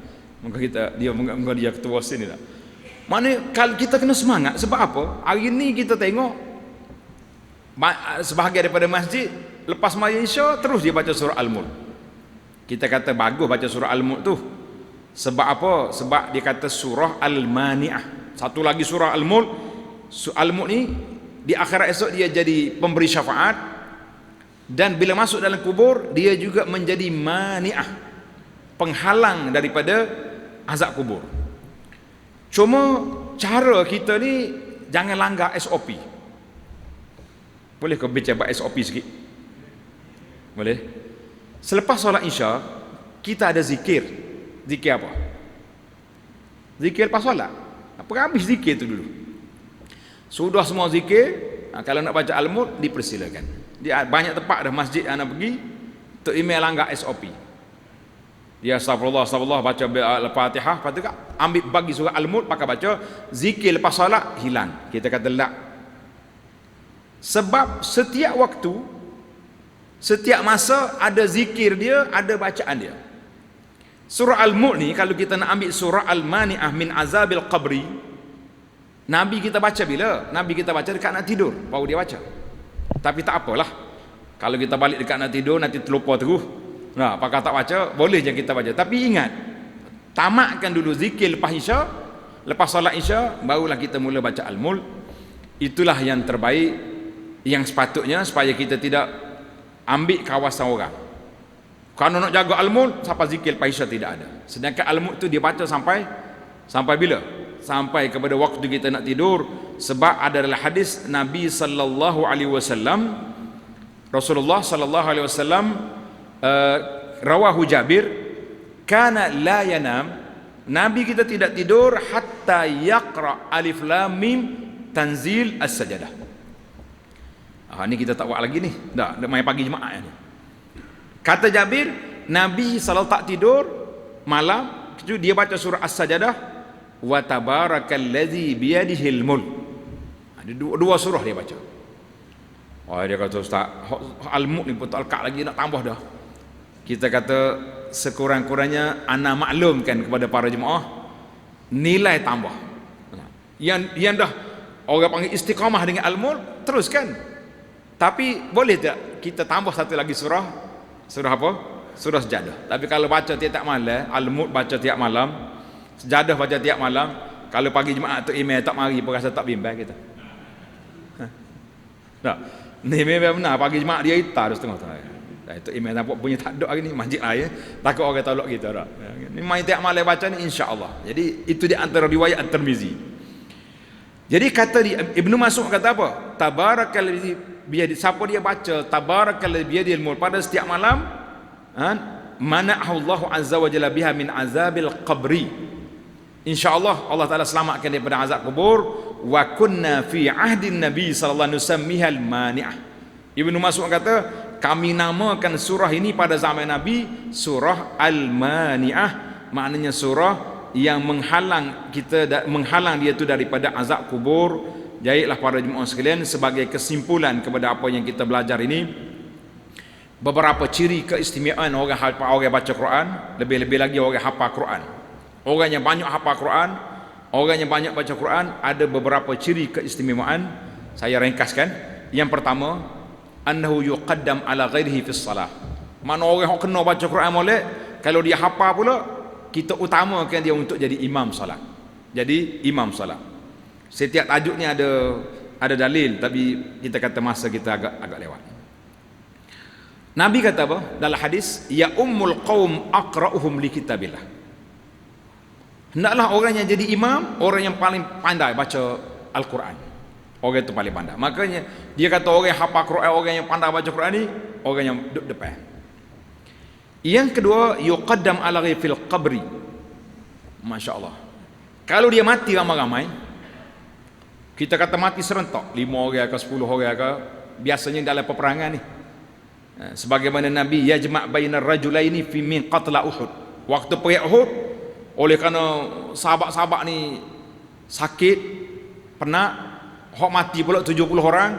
Moga dia ketua sini lah. Mana kalau kita kena semangat sebab apa? Hari ni kita tengok sebahagian daripada masjid lepas sembahyang Isya terus dia baca surah Al-Mulk. Kita kata bagus baca surah Al-Mulk tu. Sebab apa? Sebab dia kata surah Al-Mani'ah. Satu lagi surah Al-Mulk. Al-Mulk ni di akhirat esok dia jadi pemberi syafaat, dan bila masuk dalam kubur dia juga menjadi mani'ah, penghalang daripada azab kubur. Cuma cara kita ni jangan langgar SOP. Boleh kau bincang SOP sikit? Boleh? Selepas solat Isya kita ada zikir. Zikir apa? Zikir lepas solat. Apa habis zikir tu dulu? Sudah semua zikir, kalau nak baca Al-Mulk dipersilakan. Dia banyak tempat dah masjid anak pergi untuk email langgar SOP. Dia astagfirullah baca Al-Fatihah, lepas tu ambil bagi surah Al-Mulk pakai baca zikir lepas solat hilang. Kita kata tak. Sebab setiap waktu, setiap masa ada zikir dia, ada bacaan dia. Surah Al-Mulk ni kalau kita nak ambil surah Al-Mani'ah min azabil qabri, Nabi kita baca bila? Nabi kita baca dekat nak tidur, baru dia baca. Tapi tak apalah. Kalau kita balik dekat nak tidur nanti terlupa terus. Nah, apakah tak baca? Boleh je kita baca. Tapi ingat, tamatkan dulu zikir lepas Isya, lepas solat Isya barulah kita mula baca Al-Mulk. Itulah yang terbaik, yang sepatutnya supaya kita tidak ambil kawasan orang. Kalau nak jaga Al-Mulk, sampai zikir lepas Isya tidak ada. Sedangkan Al-Mulk tu dia baca sampai bila? Sampai kepada waktu kita nak tidur. Sebab ada dalam hadis Nabi sallallahu alaihi wasallam, Rasulullah sallallahu alaihi wasallam rawahu Jabir, kana la yanam, Nabi kita tidak tidur hatta yaqra alif lam mim tanzil as-sajadah. Ni kita tak buat lagi ni. Dah main pagi jemaah ni. Kata Jabir, Nabi selalu tak tidur malam, dia baca surah As-Sajdah, wa tabarakallazi biyadihil mulk. Ada dua surah dia baca. Oh, dia kata, Ustaz, Al-Mulk ni betul kak lagi nak tambah dah. Kita kata sekurang-kurangnya ana maklumkan kepada para jemaah nilai tambah. Yang dah orang panggil istiqamah dengan Al-Mulk, teruskan. Tapi boleh tak kita tambah satu lagi surah? Surah apa? Surah Sajadah. Tapi kalau baca tiap malam, Al-Mulk baca tiap malam, Sajadah baca tiap malam, kalau pagi Jumaat tu email tak mari, berasa tak bimbang kita. Tak. Ni memang benar, pagi Jumaat dia itar setengah tu. Itu email nampak punya tak ada hari ni masjid lah ya. Takut orang tolak kita dah. Ni main tiap malam baca ni insya-Allah. Jadi itu di antara riwayat At-Tirmizi. Jadi kata Ibnu Mas'ud kata apa? Tabarakallazi biyadi, siapa dia baca tabarakallazi biyadil mulk pada setiap malam, mana'ahu Allah azza wa jalla biha min azabil qabri. Insyaallah Allah Taala selamatkan daripada azab kubur. Wa kunna fi ahdin nabi sallallahu alaihi wasallam mihal mani'ah. Ibnu Mas'ud kata, kami namakan surah ini pada zaman Nabi surah Al-Mani'ah, maknanya surah yang menghalang kita, menghalang dia tu daripada azab kubur. Jadilah para jemaah sekalian, sebagai kesimpulan kepada apa yang kita belajar ini, beberapa ciri keistimewaan orang baca Quran, lebih-lebih lagi orang hafal Quran. Orang yang banyak hafal Quran, orang yang banyak baca Quran, ada beberapa ciri keistimewaan. Saya ringkaskan. Yang pertama, annahu yuqaddam ala ghairihi fi shalah. Mana orang yang kena baca Quran molek, kalau dia hafal pula, kita utamakan dia untuk jadi imam solat. Jadi imam solat. Setiap tajuk ni ada dalil, tapi kita kata masa kita agak lewat. Nabi kata apa dalam hadis? Ya ummul qaum aqra'uhum li kitabillah. Hendaklah orang yang jadi imam, orang yang paling pandai baca Al-Quran. Orang itu paling pandai. Makanya dia kata orang yang hafal Quran, orang yang pandai baca Quran ni, orang yang duduk depan. Yang kedua, yuqaddam ala fil qabri. Masya-Allah. Kalau dia mati ramai-ramai, kita kata mati serentak, 5 orang ke 10 orang ke, biasanya dalam peperangan ni. Sebagaimana Nabi yajma' bainar rajulaini fi min qatla Uhud. Waktu perang Uhud, oleh kerana sahabat-sahabat ni sakit, penat, hok mati pula 70 orang,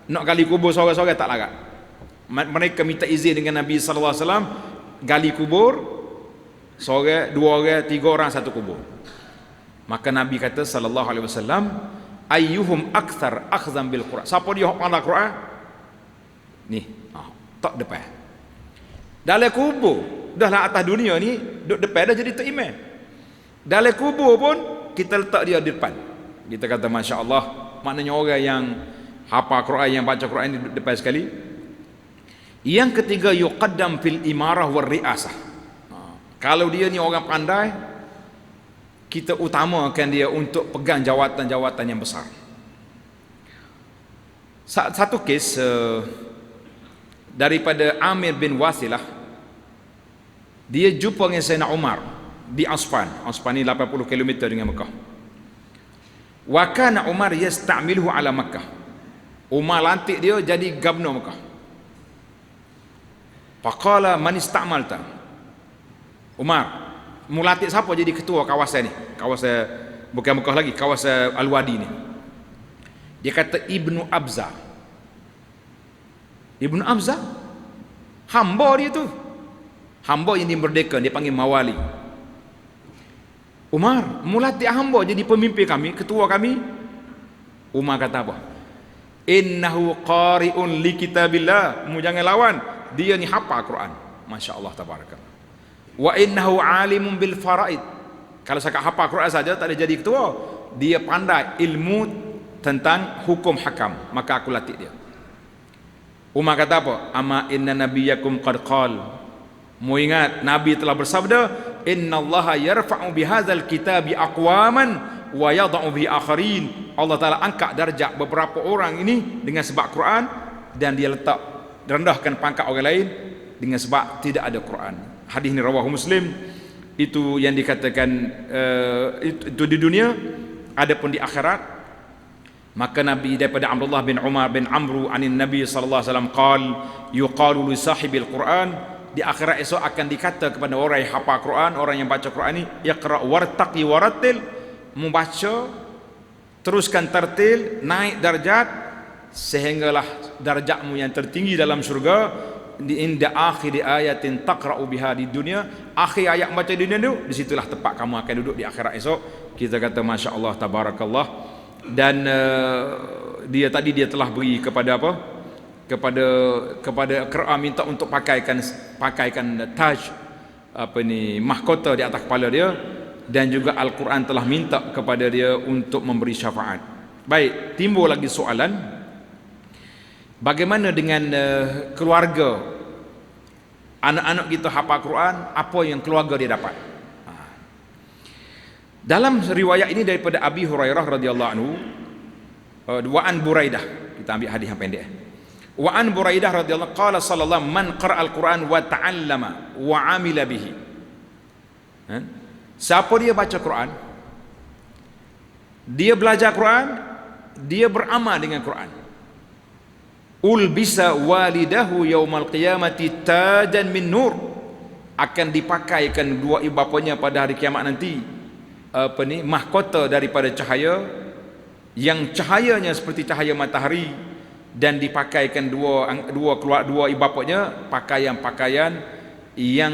nak gali kubur seorang-seorang tak larat. Mereka minta izin dengan Nabi sallallahu alaihi wasallam, gali kubur seorang, 2 orang, 3 orang satu kubur. Maka Nabi kata sallallahu alaihi wasallam, ayyuhum akthar akhdhan bil Quran. Siapa dia hok pandai Quran? Ni, tak depan. Dalam kubur, dah lah atas dunia ni, duduk depan dah jadi tok imam. Dalam kubur pun kita letak dia di depan. Kita kata masya-Allah, maknanya orang yang hafal Quran, yang baca Quran ni duduk depan sekali. Yang ketiga, yuqaddam fil imarah war riasah. Kalau dia ni orang pandai, kita utamakan dia untuk pegang jawatan-jawatan yang besar. Satu kes daripada Amir bin Wasilah, dia jumpa dengan Sayyidina Umar di Asfan. Asfan ni 80 km dengan Mekah. Wa kana Umar yasta'miluhu ala Makkah. Umar lantik dia jadi gubernur Mekah. Faqala man ista'malta? Umar, mu lantik siapa jadi ketua kawasan ni? Kawasan bukan Mekah lagi, kawasan Al-Wadi ni. Dia kata Ibnu Abza. Ibnu Abza, hamba dia tu. Hamba yang dimerdekakan, dia panggil mawali. Umar, mulati hamba jadi pemimpin kami, ketua kami. Umar kata apa? Innahu qari'un li kitabillah. Mu jangan lawan. Dia ni hafal Quran. Masya-Allah tabarakallah. Wa innahu alimun bil faraid. Kalau saya hafal Quran saja tak ada jadi ketua. Dia pandai ilmu tentang hukum hakam, maka aku latih dia. Umar kata apa? Ama inna nabiyakum qad qal. Mu ingat Nabi telah bersabda, innallaha yarfa'u bihadzal kitabi aqwaman wa yadh'u bi akharin. Allah Taala angkat darjat beberapa orang ini dengan sebab Quran, dan dia letak rendahkan pangkat orang lain dengan sebab tidak ada Quran. Hadis ini rawahu Muslim. Itu yang dikatakan itu di dunia. Adapun di akhirat, Maka Nabi daripada Abdullah bin Umar bin Amru anin Nabi sallallahu alaihi wasallam qal yuqalu li sahibil Quran, di akhirat esok akan dikata kepada orang yang hafal Quran, orang yang baca Quran ni, iqra wartaqi warattil, membaca teruskan tertil, naik darjat sehinggalah darjatmu yang tertinggi dalam syurga di inda akhir ayatin taqra'u biha di dunia, akhir ayat baca di dunia tu, di situlah tempat kamu akan duduk di akhirat esok. Kita kata masya-Allah tabarakallah. Dan dia tadi dia telah beri kepada apa? Kepada Qira'a minta untuk pakaikan taj apa ni mahkota di atas kepala dia, dan juga Al-Quran telah minta kepada dia untuk memberi syafaat. Baik, timbul lagi soalan, bagaimana dengan keluarga anak-anak kita hafal Quran, apa yang keluarga dia dapat? Dalam riwayat ini daripada Abi Hurairah radhiyallahu anhu, wa an Buraidah, kita ambil hadis yang pendek. Wa an Buraidah radhiyallahu qala sallallahu man qara'a al-Quran wa ta'allama wa 'amila bihi. Siapa dia baca Quran, dia belajar Quran, dia beramal dengan Quran, ulbisa walidahu yaumal qiyamati tajan min nur, akan dipakaikan dua ibu bapanya pada hari kiamat nanti mahkota daripada cahaya, yang cahayanya seperti cahaya matahari, dan dipakaikan dua ibu bapanya pakaian-pakaian yang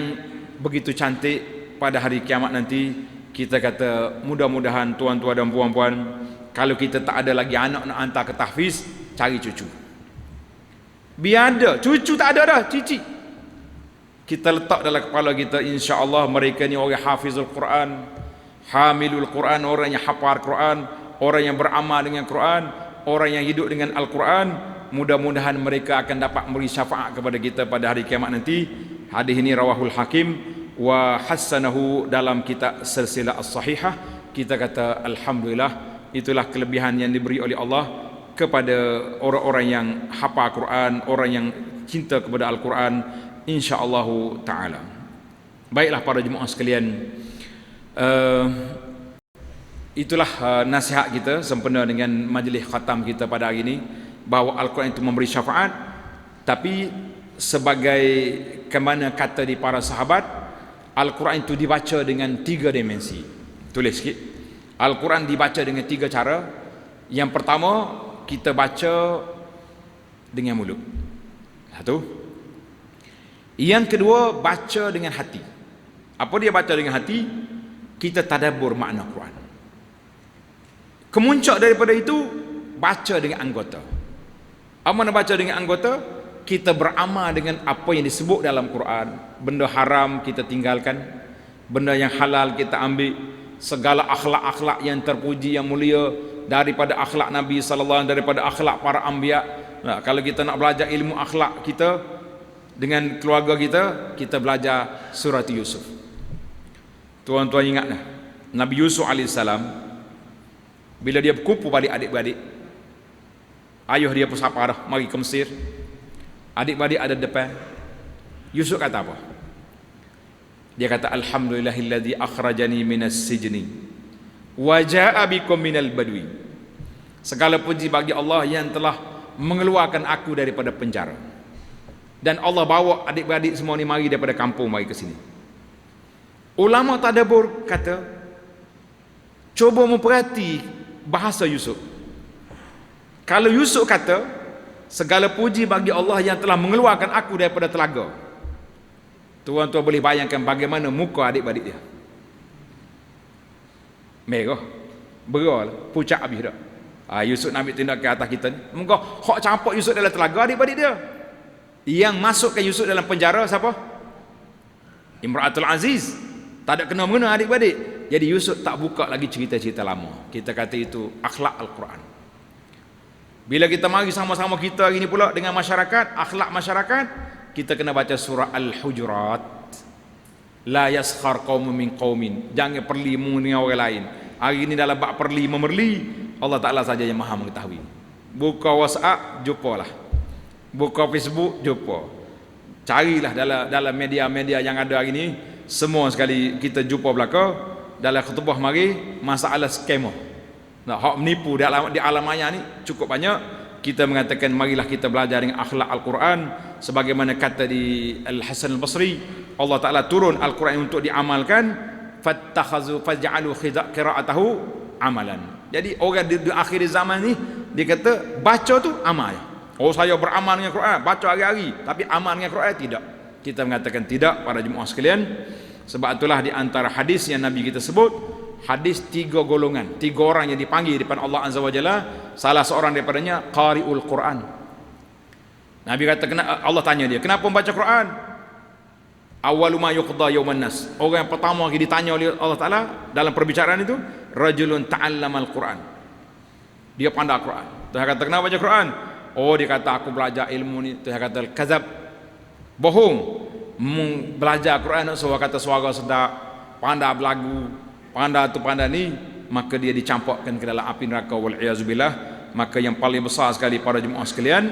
begitu cantik pada hari kiamat nanti. Kita kata mudah-mudahan tuan-tuan dan puan-puan, kalau kita tak ada lagi anak nak hantar ke tahfiz, cari cucu. Biar ada, cucu tak ada dah, cici kita letak dalam kepala kita, insya-Allah mereka ni orang hafizul Quran, hamilul Quran, orang yang hafal Quran, orang yang beramal dengan Quran, orang yang hidup dengan Al-Quran. Mudah-mudahan mereka akan dapat memberi syafaat kepada kita pada hari kiamat nanti. Hadis ini rawahul Hakim wa hassanahu dalam kitab Silsilah As-Sahihah. Kita kata alhamdulillah, itulah kelebihan yang diberi oleh Allah kepada orang-orang yang hafal Quran, orang yang cinta kepada Al-Quran, insya-Allah taala. Baiklah para jemaah sekalian, itulah nasihat kita sempena dengan majlis khatam kita pada hari ini, bahawa Al-Quran itu memberi syafaat, tapi sebagai kemana kata di para sahabat, Al-Quran itu dibaca dengan 3 dimensi. Tulis sikit, Al-Quran dibaca dengan 3 cara. Yang pertama, kita baca dengan mulut, satu. Yang kedua, baca dengan hati. Apa dia baca dengan hati? Kita tadabbur makna Quran. Kemuncak daripada itu, baca dengan anggota. Apa nak baca dengan anggota? Kita beramal dengan apa yang disebut dalam Quran. Benda haram kita tinggalkan, benda yang halal kita ambil, segala akhlak-akhlak yang terpuji yang mulia daripada akhlak Nabi sallallahu alaihi wasallam, daripada akhlak para anbiya. Nah, kalau kita nak belajar ilmu akhlak kita dengan keluarga kita, kita belajar surat Yusuf. Tuan-tuan ingatlah, Nabi Yusuf alaihissalam bila dia berkumpul balik adik-beradik, ayah dia pun sapa dah, mari ke Mesir. Adik-beradik ada depan. Yusuf kata apa? Dia kata alhamdulillahilladzi akhrajani minas sijni wa jaa bikum minal badwi. Segala puji bagi Allah yang telah mengeluarkan aku daripada penjara, dan Allah bawa adik-beradik semua ni mari daripada kampung mari ke sini. Ulama tadabbur kata, cuba memperhati bahasa Yusuf. Kalau Yusuf kata segala puji bagi Allah yang telah mengeluarkan aku daripada telaga, tuan-tuan boleh bayangkan bagaimana muka adik-beradik dia. Merah, beral, pucat habis dah. Yusuf nak ambil tindakan atas kita ni. Muka hok campak Yusuf dalam telaga, adik-beradik dia. Yang masukkan Yusuf dalam penjara siapa? Imratul Aziz. Tak ada kena-mengena adik-beradik. Jadi Yusuf tak buka lagi cerita-cerita lama. Kita kata itu akhlak Al-Quran. Bila kita mari sama-sama kita ini pula dengan masyarakat, akhlak masyarakat, kita kena baca surah Al-Hujurat. La yaskhar qaumun min qaumin. Jangan perli dengan orang lain. Hari ini dalam bab perli memerli, Allah Ta'ala saja yang maha mengetahui. Buka WhatsApp, jumpalah. Buka Facebook, jumpa. Carilah dalam media-media yang ada hari ini, semua sekali kita jumpa belaka dalam khutbah mari masalah skema. Nah, hak menipu di alam maya ni cukup banyak. Kita mengatakan marilah kita belajar dengan akhlak Al-Quran sebagaimana kata di Al-Hasan Al-Basri, Allah Taala turun Al-Quran untuk diamalkan, fattakhazu faj'alu qira'atahu amalan. Jadi orang di akhir zaman ni dia kata baca tu amal. Oh, saya beramal dengan Quran, baca hari-hari, tapi amal dengan Quran tidak. Kita mengatakan tidak para jemaah sekalian. Sebab itulah di antara hadis yang Nabi kita sebut, hadis 3 golongan, 3 orang yang dipanggil di depan Allah Azza wa Jalla, salah seorang daripadanya qari'ul Quran. Nabi kata, Allah tanya dia, kenapa membaca Quran? Awwalu ma yuqda yauman nas. Orang yang pertama yang ditanya oleh Allah Taala dalam perbicaraan itu, rajulun ta'allamal Quran. Dia pandai Quran. Tuhan kata, kenapa baca Quran? Oh, dia kata aku belajar ilmu ni. Tuhan kata kadzab. Bohong. Belajar Quran suara kata suara sedap, pandai berlagu, pandai tu pandai ni, maka dia dicampakkan ke dalam api neraka wal iazubillah. Maka yang paling besar sekali para jemaah sekalian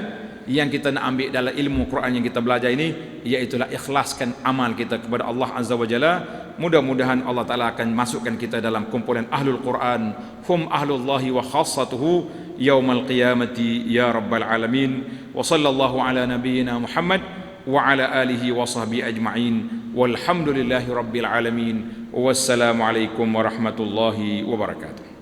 yang kita nak ambil dalam ilmu Quran yang kita belajar ini, iaitulah ikhlaskan amal kita kepada Allah Azza wa Jalla. Mudah-mudahan Allah Ta'ala akan masukkan kita dalam kumpulan ahlul Quran, hum ahlullahi wa khassatuhu yaumal qiyamati ya rabbal alamin. Wa sallallahu ala nabiyyina Muhammad wa ala alihi wa sahbihi ajma'in, walhamdulillahi rabbil alamin. Wassalamu alaikum warahmatullahi wabarakatuh.